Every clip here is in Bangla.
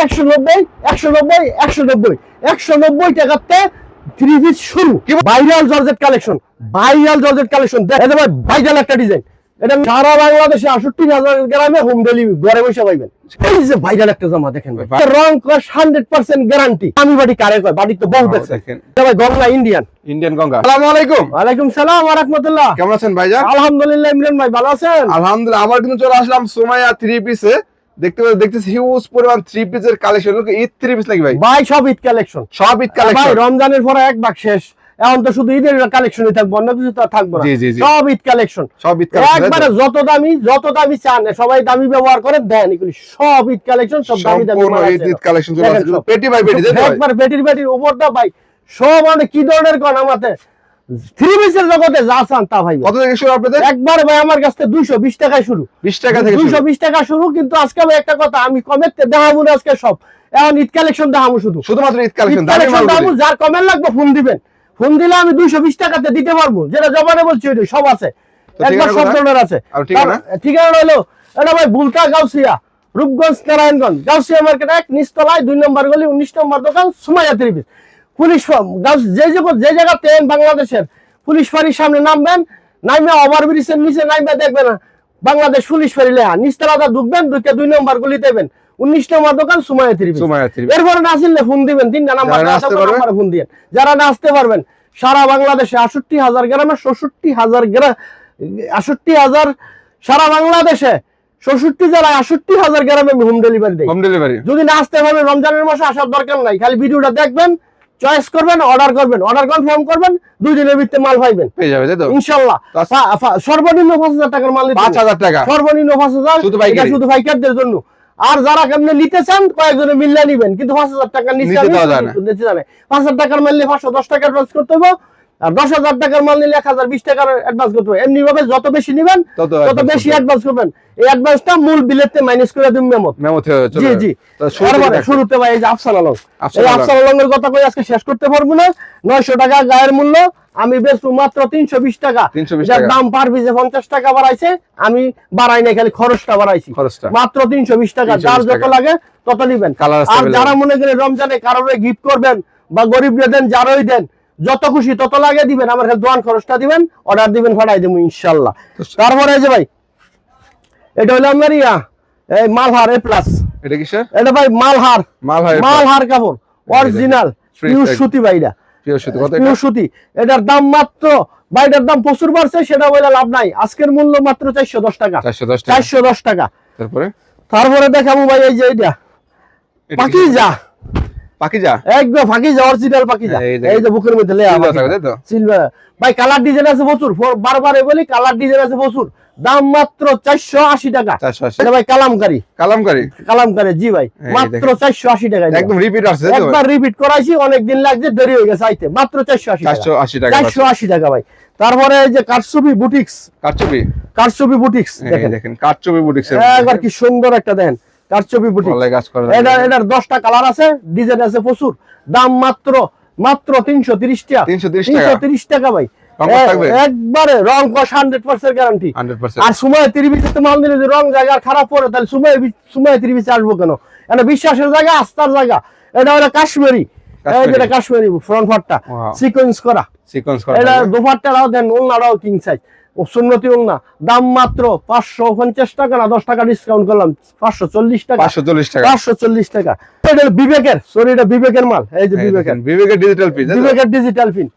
190 টাকাতে 3 পিস শুরু। ভাইরাল জর্জেট কালেকশন, দেখেন ভাই, ভাইরাল একটা ডিজাইন। এটা সারা বাংলাদেশে 68,000 গ্রামে হোম ডেলিভারি, ঘরে বসে পাইবেন। এই যে ভাইরাল একটা জামা দেখেন ভাই, রং কস 100% গ্যারান্টি। আমি বাড়ি কারে কয়, বাড়ি তো বহুত দেখেন। এটা ভাই গঙ্গা ইন্ডিয়ান গঙ্গা। আসসালামু আলাইকুম। ওয়ালাইকুম সালাম ওয়া রাহমাতুল্লাহ। কেমন আছেন ভাইজান? আলহামদুলিল্লাহ। ইমরান ভাই ভালো আছেন? আলহামদুলিল্লাহ। আবার কিন্তু চলে আসলাম সুমাইয়া 3 পিসে। দেখতেছি হিউজ পরিমাণ 3 পিসের কালেকশন। ঈদ 3 পিস নাকি ভাই? ভাই সব ঈদ কালেকশন, ভাই রমজানের পরে এক ভাগ শেষ, এখন তো শুধু ঈদের কালেকশনই থাকবে, অন্য কিছু তো থাকবে না। সব ঈদ কালেকশন, একবারে যত দামি চান, সবাই দামি ব্যবহার করে দেন, এগুলি সব ঈদ কালেকশন, সব দামি ঈদ কালেকশন চলে আসছে। পেটি ভাই পেটি দেন ভাই, একবার পেটির উপরটা ভাই সব মানে কি ধরনের কোন আমাতে 3 পিসের জগতে যা চান তা ভাই। কত থেকে শুরু আপনাদের? একবার ভাই আমার কাছ থেকে 220 টাকায় শুরু, 20 টাকা থেকে 220 টাকা শুরু। কিন্তু আজকে ভাই একটা কথা, আমি কমেতে দেখাবো না আজকে সব, এখন ঈদ কালেকশন দেখাবো, শুধুমাত্র ঈদ কালেকশন দেখাবো। যার কমেন্ট লাগবে ফোন দিবেন, ফোন দিলে আমি 220 টাকাতে দিতে পারবো, যেটা জবানে বলছি ওইটাই সব আছে, একবার সব ধরনের আছে। ঠিকানা হলো এটা ভাই বুলতা গাউসিয়া, রূপগঞ্জ নারায়ণগঞ্জ, গাউসিয়া মার্কেট 1 নিচতলায় 2 নম্বর গলি, 19 নম্বর দোকান, সুমাইয়া 3 পিস। পুলিশ যে জায়গাতে বাংলাদেশের পুলিশ ফাঁড়ির সামনে নামবেন, নামে ওভারব্রিজের নিচে নামবে দেখবেন বাংলাদেশ পুলিশ ফাঁড়ি লেখা, নিচতলাটা ঢুকবেন, ঢুকে 2 নম্বর গলি দেবেন, 19 নম্বর দোকান, সুমাইয়া 3 পিস। এরপরে না আসলে ফোন দিবেন, 3টা নাম্বার ফোন দিবেন। যারা না আসতে পারবেন, সারা বাংলাদেশে 68,000 গ্রামে 68,000 সারা বাংলাদেশে 66 জেলায় 68,000 গ্রামে আমি হোম ডেলিভারি দিই। যদি না আসতে পারবেন, রমজানের মাসে আসার দরকার নাই, খালি ভিডিওটা দেখবেন, চয়েস করবেন, অর্ডার করবেন, অর্ডার কনফার্ম করবেন, 2 দিনের ভিতরে মাল পাইবেন, পেয়ে যাবে তাই তো ইনশাআল্লাহ। সর্বনিম্ন 5,000 টাকার মাল নিতে, 5,000 টাকা সর্বনিম্ন 5,000, এটা শুধু ভাইকারদের জন্য। আর যারা কেমনে নিতে চান কয়েকজনে মিললে নিবেন, কিন্তু 5,000 টাকার নিচে আমি দিতে জানে। 5,000 টাকার মাল নিলে 510 টাকা অ্যাডভান্স করতে হবে, আর 10,000 টাকার মাল নিলে 1,020 টাকার অ্যাডভান্স করতে হবে। এমনি ভাবে যত বেশি নিবেন তত বেশি অ্যাডভান্স করবেন। এই অ্যাডভান্সটা মূল বিলেতে মাইনাস করে দিন মেমোতে। জি শুরুতে ভাই এই যে আফসান আলম, এই আফসান আলমের কথা কই আজকে শেষ করতে পারবো না। 900 টাকা গায়ের মূল্য, আমি বেচবো মাত্র 320 টাকা। যার দাম পার পিসে 50 টাকা বাড়াইছে, আমি বাড়াই নাই, খালি খরচটা বাড়াইছি, মাত্র 320 টাকা। যার যত লাগে তত নিবেন। আর যারা মনে করেন রমজানে কারোরে গিফট করবেন বা গরিবরে দেন, যারই দেন, যত খুশি তত লাগে দিবেন, আমার খালি দোয়ান খরচটা দিবেন, অর্ডার দিবেন, ফাটাই দেবো ইনশাআল্লাহ। তারপরে এই যে ভাই, এটা হলো আমার এই মালহার A+, এটা কি স্যার? এটা ভাই মালহার কাপড়, অরিজিনাল পিওর সুতি ভাই, এটা পিওর সুতি। এটার দাম মাত্র, ভাইটার দাম প্রচুর বাড়ছে, সেটা বলে লাভ নাই। আজকের মূল্য মাত্র 410 টাকা, 410 টাকা। তারপরে দেখাবো ভাই এই যে এটা পাকিজা, একদম পাকিজা, অরিজিনাল পাকিজা। এই যে বুকের মধ্যে লেয়া সিলভার ভাই, কালার ডিজাইন আছে প্রচুর, বারবার বলি কালার ডিজাইন আছে প্রচুর। দাম মাত্র 480 টাকা। এটা ভাই কালামকারী জি ভাই, মাত্র 480 টাকা। একদম রিপিট আছে, একবার রিপিট করাইছি, অনেক দিন লাগছে, দেরি হয়ে গেছে আইতে, মাত্র 480 টাকা। 480 টাকা ভাই। তারপরে এই যে কারচুপি বুটিক্স, দেখেন কারচুপি বুটিক্স একবার কি সুন্দর একটা দেখেন, কারচুপি বুটিক্স। এটার 10টা কালার আছে, ডিজাইন আছে প্রচুর। দাম মাত্র 330 টাকা, 330 টাকা ভাই। একবারে রং কস 100% গ্যারান্টি। আর সময় 3 পিসে মাল দিলে যদি রং জায়গা খারাপ পড়ে, তাহলে সময় 3 পিসে আসবো কেন? এটা বিশ্বাসের জায়গা, আস্থার জায়গা। এটা হলো কাশ্মীরি, এটা কাশ্মীরি ফ্রন্ট পার্টটা সিকোয়েন্স করা। এটা দোপাট্টাটাও দেন, ওলনাটাও কিং সাইজ, সুন্নতি ওলনা। দাম মাত্র 550 টাকা, না 10 টাকা ডিসকাউন্ট করলাম, 540 টাকা। 540 টাকা। এটা বিবেকের, সরি এটা বিবেকের মাল। এই যে বিবেকের ডিজিটাল পিন,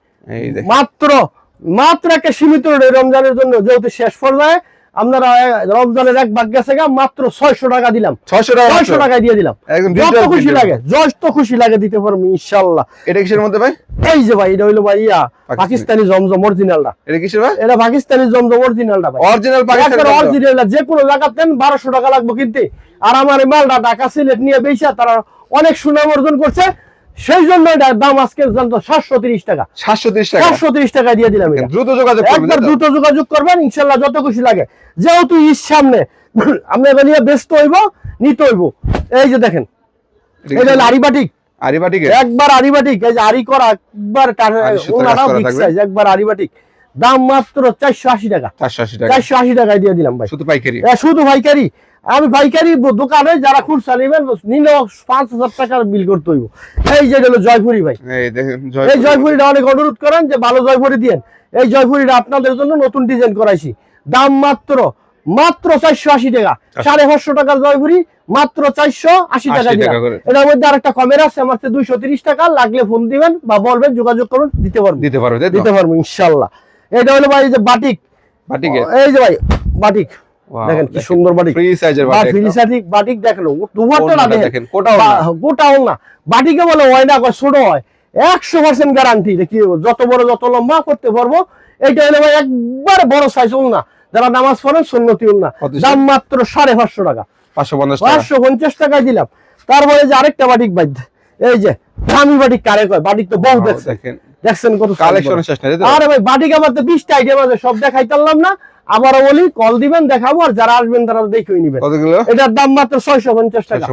মাত্র একটা সীমিত রমজানের জন্য, যেহেতু শেষ পর্যায়ে আপনারা রমজানের এক ভাগ গেছে, মাত্র 600 টাকা দিলাম, 600 টাকা দিয়ে দিলাম। যত খুশি লাগে দিতে পারবো ইনশাআল্লাহ। এটা কিসের মধ্যে ভাই? এই যে ভাই, এটা হইলো ভাই পাকিস্তানি জমজম অরিজিনালটা। এটা কিসের ভাই? এটা পাকিস্তানি জমজম অরিজিনালটা ভাই, অরিজিনালটা। যে কোনো জায়গা দেন 1200 টাকা লাগবে কিনতে। আর আমার এই মালটা ঢাকা সিলেট নিয়ে বেচা তারা অনেক সুনাম অর্জন করছে, সেই জন্য এটার দাম আজকে জানতো 730 টাকা। 730 টাকা দিয়ে দিলাম। দ্রুত যোগাযোগ করবেন ইনশাআল্লাহ, যত খুশি লাগে। যেহেতু ঈদ সামনে, আমরা এবার নিয়ে ব্যস্ত হইব, নিতে হইব। এই যে দেখেন, এটা হলো আরিবাটিক, একবার আরিবাটিক, এই যে আরি করা, একবার বিগ সাইজ, একবার আরিবাটিক। দাম মাত্র 480 টাকা। 480 টাকায় দিয়ে দিলাম ভাই, শুধু পাইকারি। শুধু পাইকারি। আমি পাইকারি দোকানে যারা খুচরা নেবেন নিলে 5000 টাকার বিল করতে হইব। এই যে হলো জয়পুরি ভাই, এই দেখেন এই জয়পুরিটা অনেক অনুরোধ করেন যে ভালো জয়পুরি দিয়েন। এই জয়পুরিটা আপনাদের জন্য নতুন ডিজাইন করাইছি, দাম মাত্র 480 টাকা। 550 টাকার জয়পুরি মাত্র 480 টাকা দিলাম। এটার মধ্যে আরেকটা কমের আছে আমার 230 টাকা, লাগলে ফোন দিবেন বা বলবেন, যোগাযোগ করুন, দিতে পারবো ইনশাআল্লাহ। এটা হলো ভাই যে বাটিক, এই যে ভাই বাটিক দেখেন কি সুন্দর বাটিক, ফ্রি সাইজের বাটিক, ফ্রি সাইজের বাটিক দেখেন। দুপাট্টা দেখেন, গোটাও না, বাটিকে বলে হয় না, ছোট হয়। 100% গ্যারান্টি, দেখি যত বড় যত লম্বা করতে পারবো। এইটা হলো ভাই একবার বড় সাইজ না, যারা নামাজ পড়েন সুন্নতি না, দাম মাত্র 550 টাকা। 550 টাকায় দিলাম। তারপরে যে আরেকটা বাটিক ভাই, এই যে দামি বাটিক কারে কয়, বাটিক তো বহু দেখছেন কত কালেকশন শেষ নাই। আরে ভাই বাটিক আমার তো 20টা আইটেম আছে, সব দেখাইতে পারলাম না। আবারও বলি, কল দিবেন দেখাবো, আর যারা আসবেন তারা দেখেই নিবেন। এটার দাম মাত্র 650 টাকা।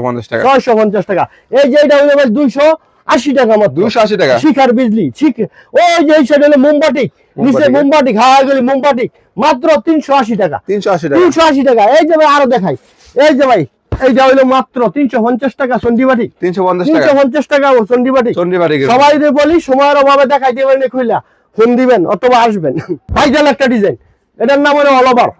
650 টাকা। এই যে এটা হলো ভাই 280 টাকা মাত্র। 280 টাকা শিখার বিজলি, ঠিক ওই যে এই সাইড হলো মোমবাটিক, নিচে মোমবাটিক, হাওয়াগুলি মোমবাটিক, মাত্র 380 টাকা। 380 টাকা। এই যে ভাই আরো দেখাই, এই যে ভাই এইটা হলো মাত্র 350 টাকা চন্ডিবাটিক। 350 টাকা চন্ডিবাটিক। সবাই বলি সময়ের অভাবে দেখাইতে পারেন, খুইলা ফোন দিবেন অথবা আসবেন। ভাইজাল একটা ডিজাইন, এটার নাম হলো অল ওভার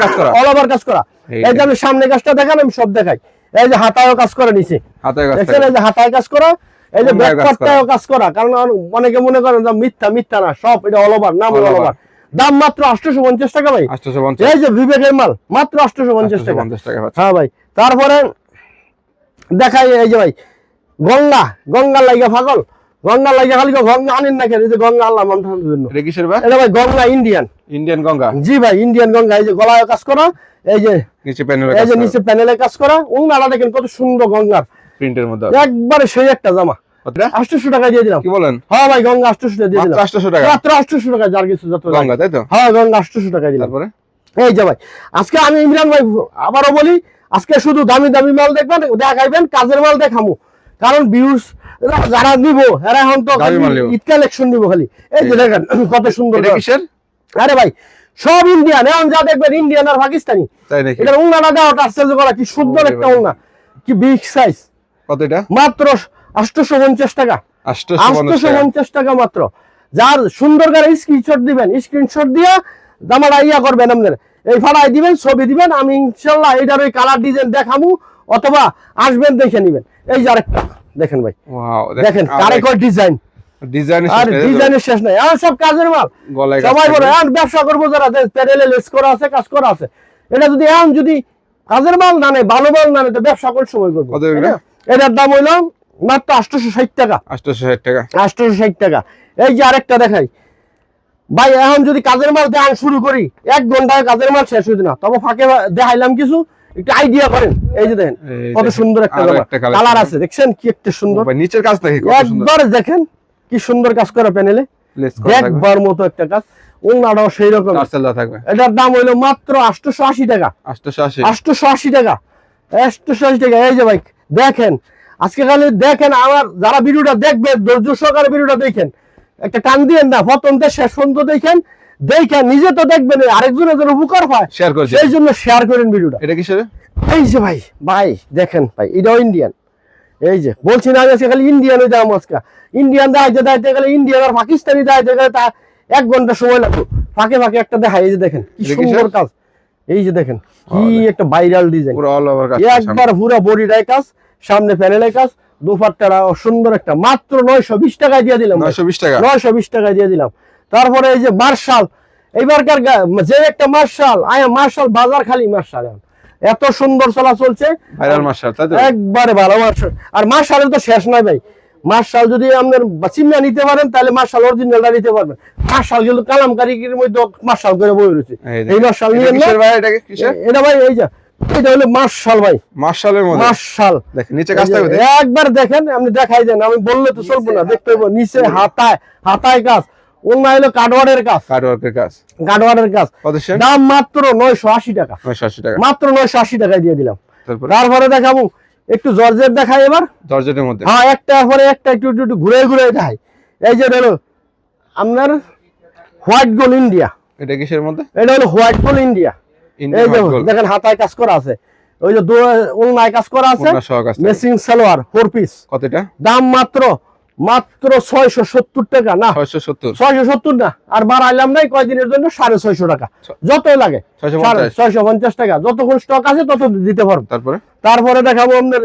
কাজ করা, অল ওভার কাজ করা। এই যে আমি সামনে কাজটা দেখান, আমি সব দেখাই। এই যে হাতায়ও কাজ করা, নিচে দেখছেন, এই যে হাতায় কাজ করা, এই যে ব্যাক পার্টটাও কাজ করা। কারণ অনেকে মনে করেন যে মিথ্যা না, সব এটা অল ওভার, নাম অল ওভার। দাম মাত্র 850 টাকা ভাই। এই যে বিবেকের মাল, মাত্র 850 টাকা। হ্যাঁ ভাই। তারপরে দেখাই, এই যে ভাই গঙ্গা লাইগা পাগল, গঙ্গা লাইগা খালি গঙ্গা আনেন না কেন? এই যে গঙ্গা আল্লাহ মানতার জন্য, এটা ভাই গঙ্গা ইন্ডিয়ান গঙ্গা। জি ভাই, ইন্ডিয়ান গঙ্গা। এই যে গলায় কাজ করা, এই যে নিচে প্যানেলে কাজ করা। উনারা দেখেন কত সুন্দর গঙ্গার প্রিন্টের মধ্যে, একবারে সেই একটা জামা। 800 টাকা দিয়ে দিলাম। কি বলেন? হ্যাঁ ভাই, গঙ্গা 800 টাকা দিয়ে দিলাম। মাত্র 800 টাকা। যার কিছু যত গঙ্গা, তাই তো? হ্যাঁ, গঙ্গা 800 টাকা দিলাম। তারপরে এই যে ভাই, আজকে আমি ইমরান ভাই আবারও বলি, আজকে শুধু দামি মাল দেখবেন, দেখাইবেন, কাজের মাল দেখামু। কারণ ভিউজ যারা নিব এরা এখন তো ঈদ কালেকশন নিব খালি। এই যে দেখেন কত সুন্দর। আরে ভাই সব ইন্ডিয়ান, এখন যা দেখবেন ইন্ডিয়ান আর পাকিস্তানি। এটা উন্নাটা দেওয়া টার্সেল করা, কি সুন্দর একটা উন্না, কি বিগ সাইজ। কত এটা? মাত্র 850 টাকা। 850 টাকা মাত্র। যার সুন্দর করে স্ক্রিনশট দিবেন, স্ক্রিনশট দিয়ে দামাটা ইয়া করবেন, আপনার এই ফাড়াই দিবেন, ছবি দিবেন, আমি ইনশাআল্লাহ এটার ওই কালার ডিজাইন দেখামু, অথবা আসবেন দেখে নিবেন। এই যে আরেকটা দেখেন ভাই, দেখেন কারেকর ডিজাইনের শেষ নাই। আর সব কাজের মাল। সবাই বলে ব্যবসা করবো, যারা প্যানেলে লেস করা আছে, কাজ করা আছে। এটা যদি এখন যদি কাজের মাল না নেয়, ভালো মাল না নেয়, তো ব্যবসা করে সময় করবো। এটার দাম হইল মাত্র 860 টাকা। 860 টাকা। এই যে আরেকটা দেখাই ভাই, এখন যদি কাজের মাল দেখান শুরু করি, 1 ঘন্টায় কাজের মাল শেষ হইতো না। তবে ফাঁকে দেখাইলাম কিছু, একটু আইডিয়া করেন। এই যে দেখেন কত সুন্দর একটা কালার আছে, দেখছেন কি একটা সুন্দর নিচের কাজ, একবার দেখেন কি সুন্দর কাজ করা, প্যানেলে দেখবার মতো একটা কাজ। ওনাটাও সেই রকম থাকবে। এটার দাম হইলো মাত্র 880 টাকা। 880 টাকা। 880 টাকা। এই যে ভাই দেখেন, আজকে খালি দেখেন, আমার যারা ভিডিওটা দেখবে ধৈর্য সহকারে ভিডিওটা দেখেন, একটা টান দিয়েন না, প্রথম থেকে শেষ পর্যন্ত দেখেন, নিজে তো দেখবেন, আরেকজনের জন্য উপকার হয়, সেই জন্য শেয়ার করেন ভিডিওটা। এটা কিসের? এই যে ভাই দেখেন ভাই, এটাও ইন্ডিয়ান। এই যে বলছি না, আজকে খালি ইন্ডিয়ান দাম, আজকে ইন্ডিয়ান দাইতে গেলে ইন্ডিয়ান আর পাকিস্তানি দাইতে গেলে তা 1 ঘন্টা সময় লাগবে। ফাঁকে একটা দেখায়। এই যে দেখেন কি সুন্দর কাজ। এই যে দেখেন কি একটা ভাইরাল ডিজাইন, একবার পুরো বডিটাই কাজ, সামনে প্যানেলে কাজ, দুপাট্টারা সুন্দর একটা। মাত্র 920 টাকায় দিয়ে দিলাম। 920 টাকায় দিয়ে দিলাম। তারপরে এই যে মার্শাল, এইবারকার যে একটা মার্শাল বাজার খালি মার্শাল, এত সুন্দর চলা চলছে, একবারে ভালো মার্শাল। আর মার্শালের তো শেষ নাই ভাই। মার্শাল যদি আপনার চিন্তা নিতে পারেন, তাহলে মার্শাল অরিজিনালটা নিতে পারবেন। মার্শাল কিন্তু কালামকারীর মধ্যে মার্শাল করে বই রয়েছে। এই মার্শাল নিয়ে এটা ভাই, এই যে এটা হলো মার্শাল ভাই, মার্শাল দেখেন নিচে কাজ থাকবে, একবার দেখেন, আপনি দেখাই দেন, আমি বললে তো চলবো না, দেখতে হবে। নিচে হাতায় কাজ, অন্য হলো কাটওয়ার্কের কাজ। দাম মাত্র 980 টাকা। মাত্র 980 টাকায় দিয়ে দিলাম। তারপরে দেখাবো একটু জর্জেট দেখাই এবার। জর্জেটের মধ্যে হ্যাঁ, একটা পরে একটা একটু ঘুরে দেখাই। এই যে হলো আপনার হোয়াইট গোল্ড ইন্ডিয়া। এটা কিসের মধ্যে? এটা হলো হোয়াইট গোল্ড ইন্ডিয়া। এই যে দেখেন হাতায় কাজ করা আছে, ওই যে ওলনায় কাজ করা আছে, মেসিং সালোয়ার 4 পিস। কত এটা দাম? মাত্র 670 টাকা। না 670 না, আর বাড়াইলাম নাই কয়দিনের জন্য 650 টাকা, যতই লাগে 650 টাকা, যতক্ষণ স্টক আছে তত দিতে পারবো। তারপরে দেখাবো আপনার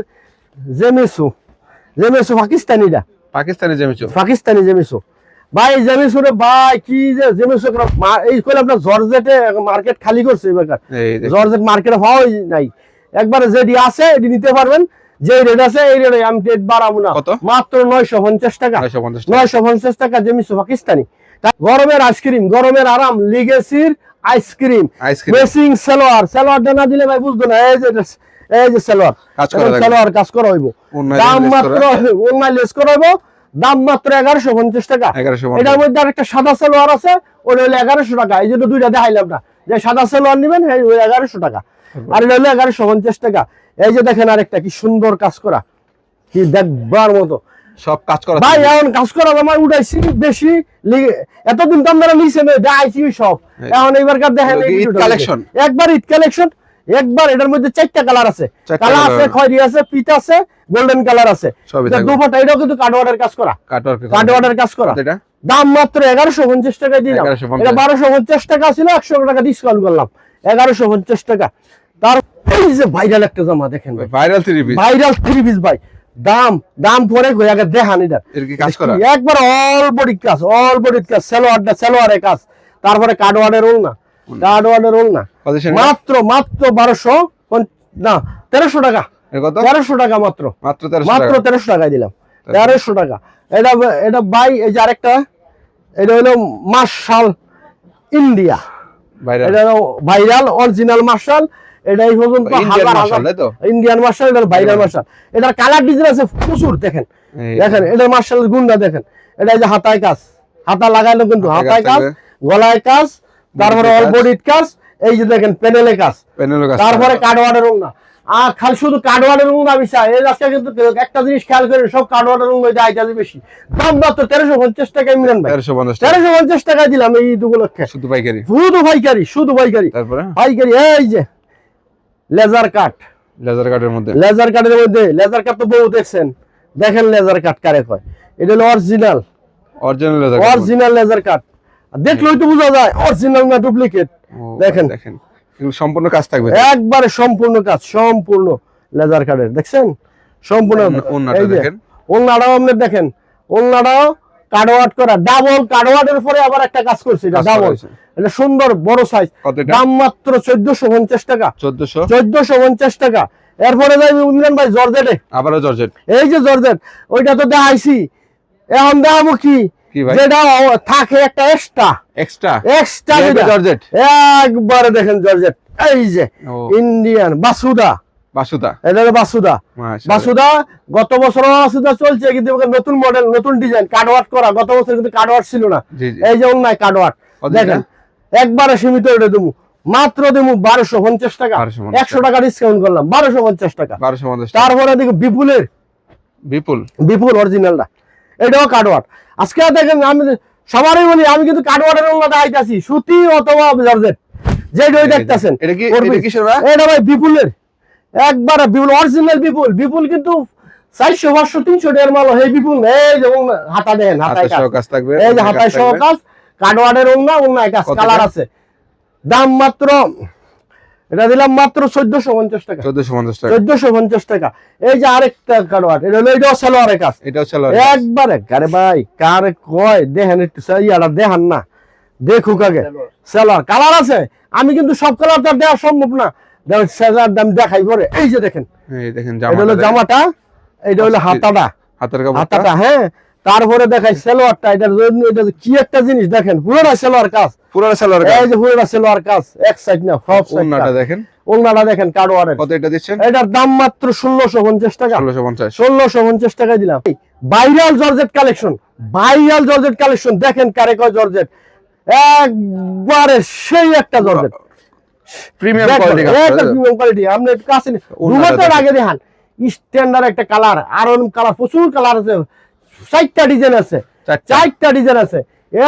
জেমিসু পাকিস্তানিটা, পাকিস্তানি জেমিসু ভাই। জেমিসু রে ভাই, কি যে জেমিসু এই কইলে আপনার জর্জেটে মার্কেট খালি করছে এবার, জর্জেট মার্কেটে পাওয়াই নাই। একবারে যেটি আছে এটি নিতে পারবেন, যে রেট আছে এই রেটে আমি রেট বাড়াবো না, মাত্র 950 টাকা। 950 টাকা জেমিসু পাকিস্তানি। গরমের আইসক্রিম, গরমের আরাম, লিগেসির আইসক্রিম, মেসিং সালোয়ার না দিলে ভাই বুঝতো না। এই যে সালোয়ার কাজ করা হইব, দাম মাত্র লেস করা হইব, দাম মাত্র 1150 টাকা। এটার মধ্যে আরেকটা সাদা সালোয়ার আছে, ওটা হলো 1100 টাকা। এই জন্য দুইটা দেখাইলাম না, যে সাদা সালোয়ার নিবেন 1100 টাকা, আর এটা হলো 1150 টাকা। এই যে দেখেন আরেকটা কি সুন্দর কাজ করা, কি দেখবার মতো সব কাজ করা ভাই। এখন কাজ করা আমার উঠাইছি বেশি, এতদিন তো আমরা নিচে দেখাইছি সব। এখন এইবারকার দেখেন কালেকশন, একবার ঈদ কালেকশন, একবার এটার মধ্যে 4টা কালার আছে, কালার আছে, খয়েরি আছে, পিত আছে, গোল্ডেন কালার আছে। দুপাটা এটাও কিন্তু কাটওয়ার্ডের কাজ করা, কাটওয়ার্ডের কাজ করা। দাম মাত্র 1150 টাকা দিলাম। এটা 1250 টাকা ছিল, 100 টাকা ডিসকাউন্ট করলাম, 1150 টাকা। তার এই যে ভাইরাল একটা জামা দেখেন ভাই, ভাইরাল 3 পিস ভাই। দাম পরে আগে দেখান, এটা একবার অল বডি কাজ, সালোয়ারের কাজ। তারপরে কাটওয়ার্ডের ওড়না, মাত্র 1200 না 1300 টাকা, 1300 টাকা মাত্র 1300 টাকায় দিলাম, 1300 টাকা। এটা ভাই এই যে আরেকটা, এটা হলো মার্শাল ইন্ডিয়া, এটা ভাইরাল অরিজিনাল মার্শাল। এটাই পর্যন্ত ইন্ডিয়ান মার্শাল, এটা ভাইরাল মার্শাল। এটার কালার ডিজাইন আছে প্রচুর, দেখেন এটার মার্শালের গুণটা দেখেন। এটা যে হাতায় কাজ, হাতা লাগাইলো কিন্তু হাতায় কাজ, গলায় কাজ, তারপরে অল বডির কাজ, এই যে দেখেন প্যানেলে কাজ, তারপরে কাটওয়ার্ডের ওড়না। আর খালি শুধু কাটওয়ার্ডের ওড়না বিষয় এই আজকে কিন্তু একটা জিনিস খেয়াল করেন, সব কাটওয়ার্ডের ওড়না আইটাছে বেশি। দাম মাত্র 1350 টাকায় মিলেন ভাই, 1350 টাকায় দিলাম এই ঈদ উপলক্ষে। শুধু পাইকারি। পাইকারি এই যে লেজার কাটের মধ্যে, লেজার কাট তো বহু দেখছেন, দেখেন লেজার কাট কারে কয়। এটা হলো অরিজিনাল লেজার কাট, দেখলেই তো বোঝা যায় অরিজিনাল না ডুপ্লিকেট। দেখেন সম্পূর্ণ কাজ থাকবে, একবারে সম্পূর্ণ কাজ, সম্পূর্ণ লেজার কাটের, দেখছেন সম্পূর্ণ। ওলনাটাও আপনি দেখেন, ওলনাটাও কাটওয়ার্ড করা, ডাবল কাটওয়ার্ডের পরে আবার একটা কাজ করছে, এটা ডাবল, এটা সুন্দর বড় সাইজ। দাম মাত্র 1450 টাকা, 1450 টাকা। এরপরে যাই ইমরান ভাই জর্জেটে, আবারও জর্জেট। এই যে জর্জেট, ওইটা তো দেখাইছি, এখন দেখাবো কি যেটা থাকে একটা এক্সট্রা জর্জেট। একবারে দেখেন জর্জেট, এই যে ইন্ডিয়ান বাসুদা, এটা বাসুদা। গত বছর বাসুদা চলছে, কিন্তু নতুন মডেল, নতুন ডিজাইন, কাটওয়ার্ড করা। গত বছর কিন্তু কাটওয়ার্ড ছিল না, এই যে অন্যায় কাটওয়ার্ড দেখেন। একবারে সীমিত রেটে দেবো, মাত্র দেবো 1250 টাকা, 100 টাকা ডিসকাউন্ট করলাম, 1250 টাকা। তারপরে দেখো বিপুল অরিজিনালটা, এটাও কাটওয়ার্ড। আজকে দেখেন আমি সবারই বলি, আমি কিন্তু কাটওয়ার্ডের ওড়নাটা আইতাছি, সুতি অথবা জর্জেট, যেটাই দেখতেছেন। এটা ভাই বিপুলের, একবারে বিপুল অরিজিনাল বিপুল কিন্তু 400 500 300 টাকার মাল। এই বিপুল, এই যে হাতা দেন, হাতায় কাজ থাকবে, এই যে হাতায় সহ কাজ, কাটওয়ার্ডের ওড়নায় কাজ, কালার আছে। দাম মাত্র, এটা দিলাম মাত্র 1450 টাকা, 1450 টাকা। এই যে আরেকটা কাটওয়ার্ড, এটা হলো এটাও সালোয়ারের কাজ, একবারে। আরে ভাই কারে কয় দেখেন, একটু ইয়াটা দেখান না, দেখুক আগে। সালোয়ার কালার আছে, আমি কিন্তু সব কালার তো দেওয়া সম্ভব না, সালোয়ার দাম দেখাই পরে। এই যে দেখেন, এটা হলো জামাটা, এটা হলো হাতাটা, হ্যাঁ। তারপরে দেখাই সালোয়ারটা, এটার জন্য এটা কি একটা জিনিস দেখেন, পুরোটা সালোয়ার কাজ, এই যে পুরোটা সালোয়ার কাজ, এক সাইড না সব সাইড। ওড়নাটা দেখেন কাটওয়ার্ডের। কত এটা দিচ্ছেন? এটার দাম মাত্র 1650 টাকা, 1650 টাকা দিলাম। ভাইরাল জর্জেট কালেকশন, দেখেন কারে কয় জর্জেট, একবারে সেই একটা জর্জেট, প্রিমিয়াম কোয়ালিটি। আপনি কাছে রুমাতের আগে দেখান, স্ট্যান্ডার্ড একটা কালার, আর কালার প্রচুর কালার আছে, 4টা ডিজাইন আছে,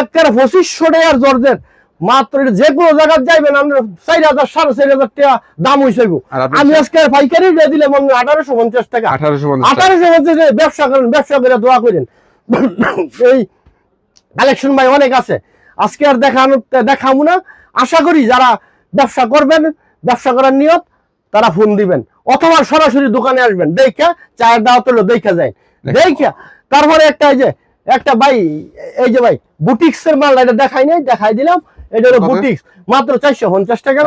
একের 2500 টাকার জর্জেট মাত্র। এটা যে কোনো জায়গায় যাইবেন আমরা 4000 4.5 টাকা দাম হইছে গো। আর আপনি আমি আজকে পাইকারি দিয়ে দিলাম 1850 টাকা। 1850 ব্যবসা করেন, ব্যবসা করে দোয়া করেন। এই কালেকশন ভাই অনেক আছে, আজকে আর দেখাবো না। আশা করি যারা ব্যবসা করবেন, ব্যবসা করার নিয়ত, তারা ফোন দিবেন অথবা সরাসরি দোকানে আসবেন, দেখা চায়ের দাওয়াত হলো দেখা যায়, দেখা তারপরে একটা ভাই, এই যে ভাই বুটিক্স এর মাল, এটা দেখাই নাই, দেখাই দিলাম। এটা হলো বুটিক্স, মাত্র 450 টাকা।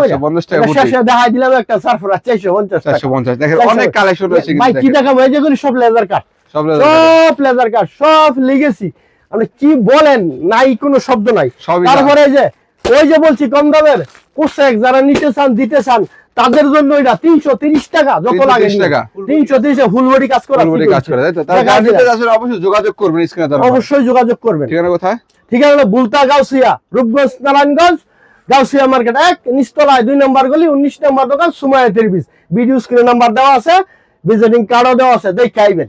শেষে দেখাই দিলাম একটা সারফরাজ 450 টাকা। দেখেন অনেক কালেকশন রয়েছে ভাই কি দেখাবো, এই যেগুলি সব লেজার কাট, সব লেজার কাট, সব লিগেছি। আপনি কি বলেন, নাই কোনো শব্দ নাই। তারপরে ওই যে বলছি কম দামের কোসেক, যারা নিতে চান দিতে চান তাদের জন্য এটা 330 টাকা, যত লাগে 330 ফুল বডি কাজ করা। অবশ্যই যোগাযোগ করবেন, অবশ্যই যোগাযোগ করবেন। ঠিকানা কোথায়? ঠিকানা হলো বুলতা গাউসিয়া, রূপগঞ্জ, নারায়ণগঞ্জ, গাউসিয়া মার্কেট 1 নিচতলায় 2 নম্বর গলি, 19 নম্বর দোকান, সুমাইয়া 3 পিস। ভিডিও স্ক্রিনে নাম্বার দেওয়া আছে, ভিজিটিং কার্ডও দেওয়া আছে, দেখে আইবেন।